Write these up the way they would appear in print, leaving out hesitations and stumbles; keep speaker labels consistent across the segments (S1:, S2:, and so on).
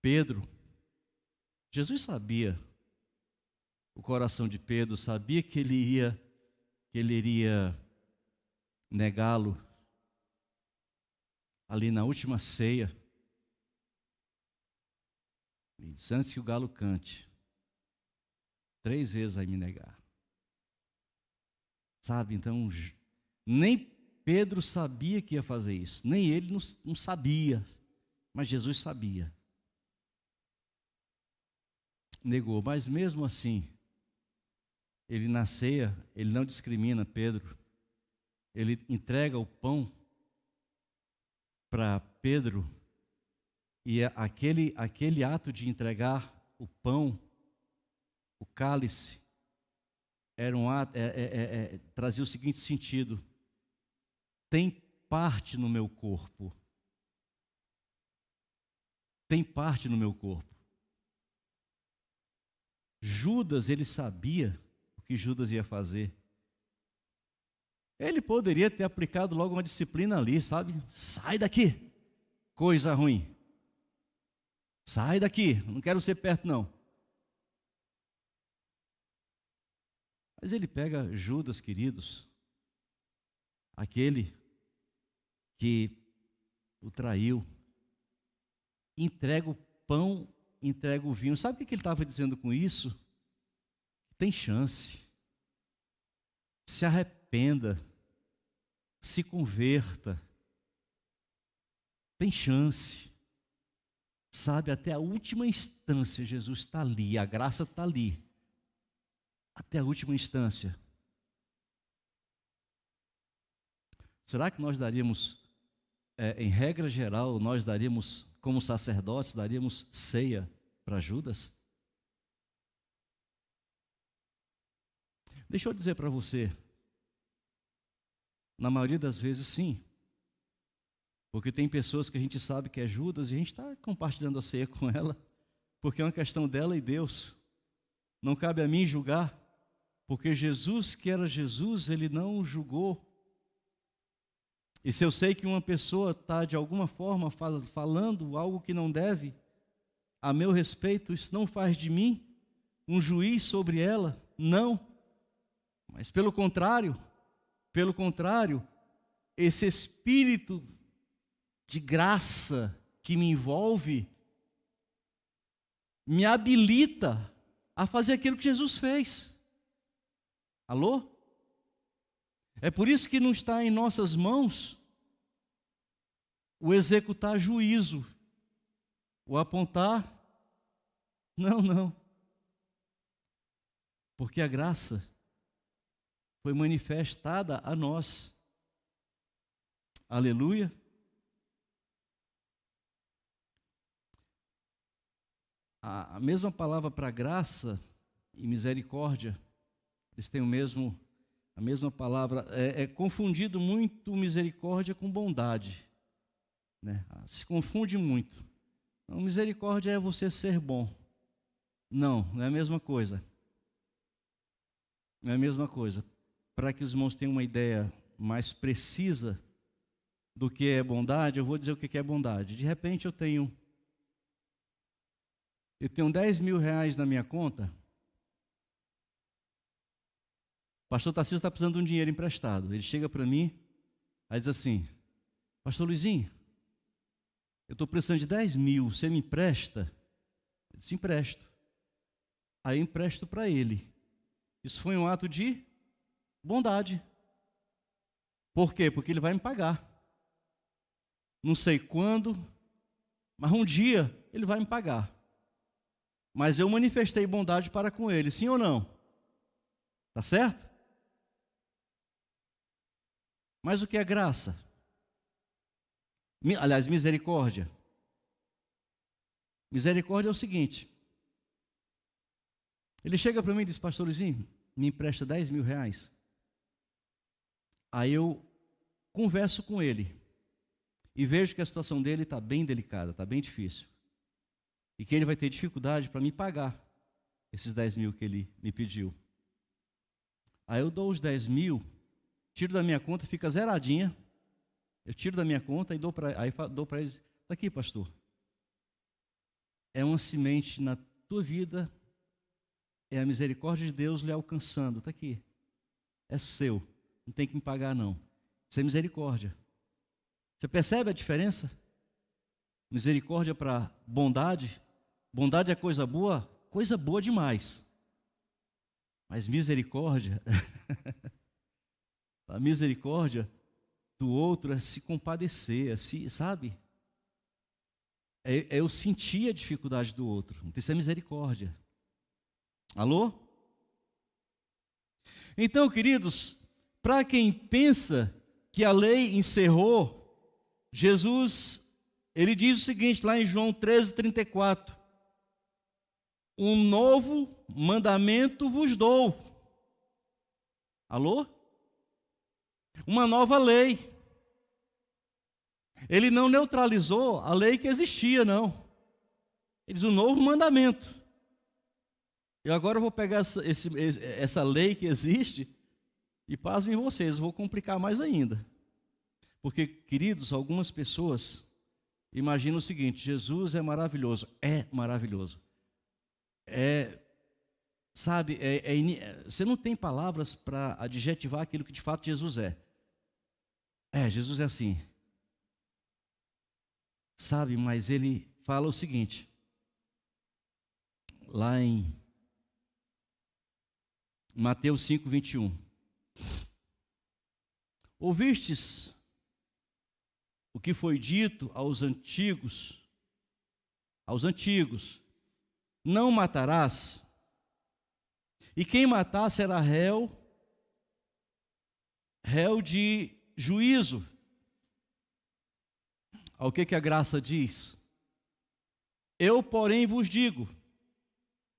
S1: Pedro, Jesus sabia o coração de Pedro, sabia que ele iria negá-lo ali na última ceia. Ele disse: antes que o galo cante, 3 vezes vai me negar. Sabe, então, nem Pedro sabia que ia fazer isso, nem ele não sabia, mas Jesus sabia. Negou, mas mesmo assim, ele na ceia, ele não discrimina Pedro, ele entrega o pão para Pedro, e aquele ato de entregar o pão, o cálice, era um ato, trazia o seguinte sentido: tem parte no meu corpo, tem parte no meu corpo. Judas, ele sabia o que Judas ia fazer. Ele poderia ter aplicado logo uma disciplina ali, sabe? Sai daqui, coisa ruim. Sai daqui, não quero ser perto não. Mas ele pega Judas, queridos, aquele que o traiu, entrega o pão, entrega o vinho. Sabe o que ele estava dizendo com isso? Tem chance. Se arrependa, se converta. Tem chance. Sabe, até a última instância Jesus está ali, a graça está ali. Até a última instância. Será que nós daríamos, em regra geral, nós daríamos, como sacerdotes, daríamos ceia para Judas? Deixa eu dizer para você, na maioria das vezes sim, porque tem pessoas que a gente sabe que é Judas e a gente está compartilhando a ceia com ela, porque é uma questão dela e Deus. Não cabe a mim julgar, porque Jesus, que era Jesus, ele não julgou. E se eu sei que uma pessoa está de alguma forma falando algo que não deve, a meu respeito, isso não faz de mim um juiz sobre ela, não. Mas pelo contrário, esse espírito de graça que me envolve, me habilita a fazer aquilo que Jesus fez. Alô? É por isso que não está em nossas mãos o executar juízo, o apontar. Não. Porque a graça foi manifestada a nós. Aleluia. A mesma palavra para graça e misericórdia, eles têm a mesma palavra. É confundido muito misericórdia com bondade, né? Se confunde muito. Então, misericórdia é você ser bom. Não é a mesma coisa. Não é a mesma coisa. Para que os irmãos tenham uma ideia mais precisa do que é bondade, eu vou dizer o que é bondade. De repente eu tenho 10 mil reais na minha conta. O pastor Tarcísio está precisando de um dinheiro emprestado. Ele chega para mim, aí diz assim: pastor Luizinho, eu estou precisando de 10 mil, você me empresta? Eu disse: empresto. Aí eu empresto para ele. Isso foi um ato de bondade. Por quê? Porque ele vai me pagar. Não sei quando, mas um dia ele vai me pagar. Mas eu manifestei bondade para com ele, sim ou não? Tá certo? Mas o que é graça? Aliás, misericórdia. Misericórdia é o seguinte: ele chega para mim e diz: pastor Luizinho, me empresta 10 mil reais. Aí eu converso com ele e vejo que a situação dele está bem delicada, está bem difícil, e que ele vai ter dificuldade para me pagar esses 10 mil que ele me pediu. Aí eu dou os 10 mil, tiro da minha conta, fica zeradinha. Eu tiro da minha conta e dou para ele. Está aqui, pastor. é uma semente na tua vida, é a misericórdia de Deus lhe alcançando. Está aqui, é seu, não tem que me pagar não. Isso é misericórdia. Você percebe a diferença? Misericórdia para bondade. Bondade é coisa boa demais. Mas misericórdia, a misericórdia do outro é se compadecer, sabe? É eu sentir a dificuldade do outro. Então isso é misericórdia. Alô? Então, queridos, para quem pensa que a lei encerrou, Jesus, ele diz o seguinte, lá em João 13:34, um novo mandamento vos dou. Alô? Uma nova lei. Ele não neutralizou a lei que existia, não. Ele diz um novo mandamento. Eu agora vou pegar essa lei que existe e pasmem vocês, vou complicar mais ainda. Porque, queridos, algumas pessoas imaginam o seguinte: Jesus é maravilhoso. É maravilhoso. Sabe, você não tem palavras para adjetivar aquilo que de fato Jesus é. Jesus é assim. Sabe, mas ele fala o seguinte, lá em Mateus 5:21. Ouvistes o que foi dito aos antigos, não matarás, e quem matar será réu de juízo. Ao que a graça diz? Eu, porém, vos digo,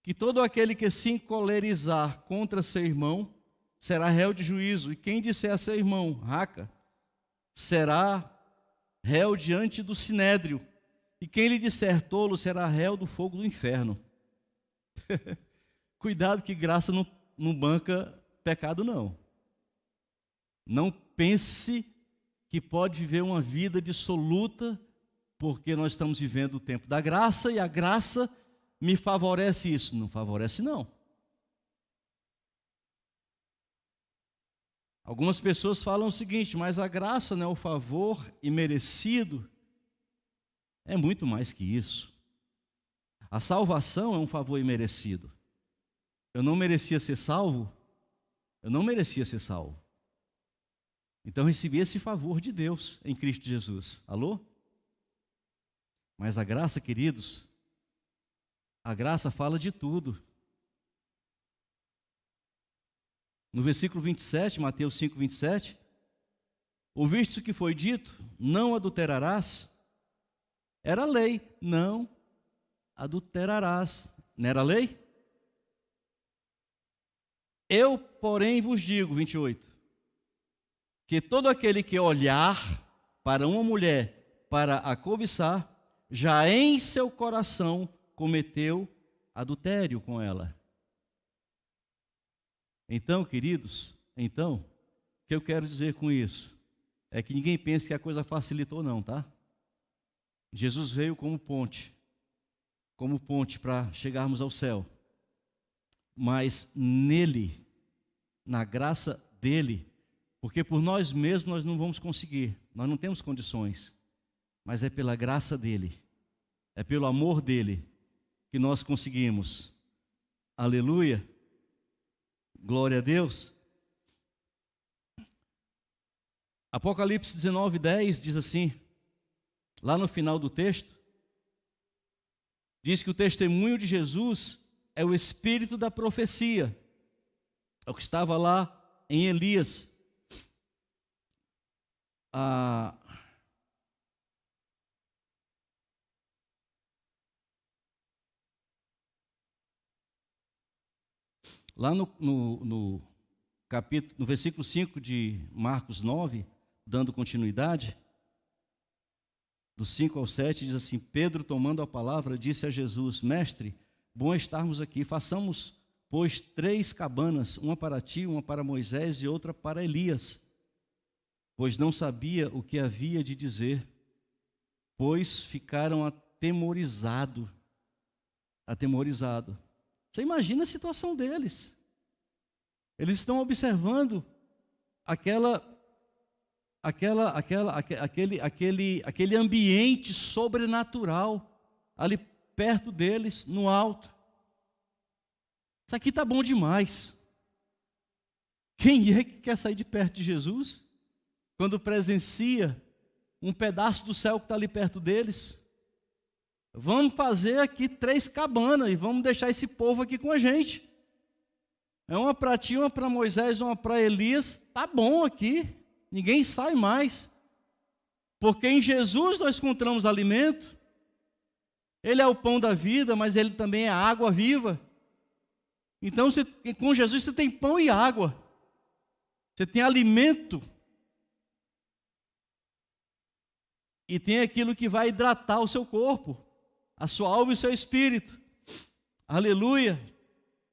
S1: que todo aquele que se encolerizar contra seu irmão, será réu de juízo, e quem disser a seu irmão, raca, será réu diante do sinédrio, e quem lhe disser tolo, será réu do fogo do inferno. Cuidado que graça não banca pecado, não. Não pense que pode viver uma vida dissoluta, porque nós estamos vivendo o tempo da graça, e a graça me favorece isso. Não favorece, não. Algumas pessoas falam o seguinte, mas a graça, né, o favor imerecido, é muito mais que isso. A salvação é um favor imerecido. Eu não merecia ser salvo, Então recebi esse favor de Deus em Cristo Jesus. Alô? Mas a graça, queridos, a graça fala de tudo. No versículo 27, Mateus 5:27, ouviste o que foi dito? Não adulterarás. Era a lei, não adulterarás. Não era a lei? Eu, porém, vos digo, 28, que todo aquele que olhar para uma mulher para a cobiçar, já em seu coração cometeu adultério com ela. Então, queridos, o que eu quero dizer com isso? É que ninguém pense que a coisa facilitou não, tá? Jesus veio como ponte para chegarmos ao céu. Mas nele, na graça dele, porque por nós mesmos nós não vamos conseguir, nós não temos condições, mas é pela graça dele, é pelo amor dele que nós conseguimos. Aleluia, glória a Deus. Apocalipse 19:10 diz assim, lá no final do texto, diz que o testemunho de Jesus é o espírito da profecia, é o que estava lá em Elias. Lá no versículo 5 de Marcos 9, dando continuidade, do 5 ao 7, diz assim, Pedro, tomando a palavra, disse a Jesus, Mestre, bom estarmos aqui, façamos, pois, 3 cabanas, uma para ti, uma para Moisés e outra para Elias. Pois não sabia o que havia de dizer, pois ficaram atemorizados. atemorizado. Você imagina a situação deles. Eles estão observando aquele ambiente sobrenatural ali perto deles, no alto. Isso aqui está bom demais. Quem é que quer sair de perto de Jesus quando presencia um pedaço do céu que está ali perto deles? Vamos fazer aqui 3 cabanas e vamos deixar esse povo aqui com a gente. É uma para ti, uma para Moisés, uma para Elias. Tá bom aqui, ninguém sai mais. Porque em Jesus nós encontramos alimento. Ele é o pão da vida, mas Ele também é a água viva. Então com Jesus você tem pão e água. Você tem alimento. E tem aquilo que vai hidratar o seu corpo, a sua alma e o seu espírito. Aleluia.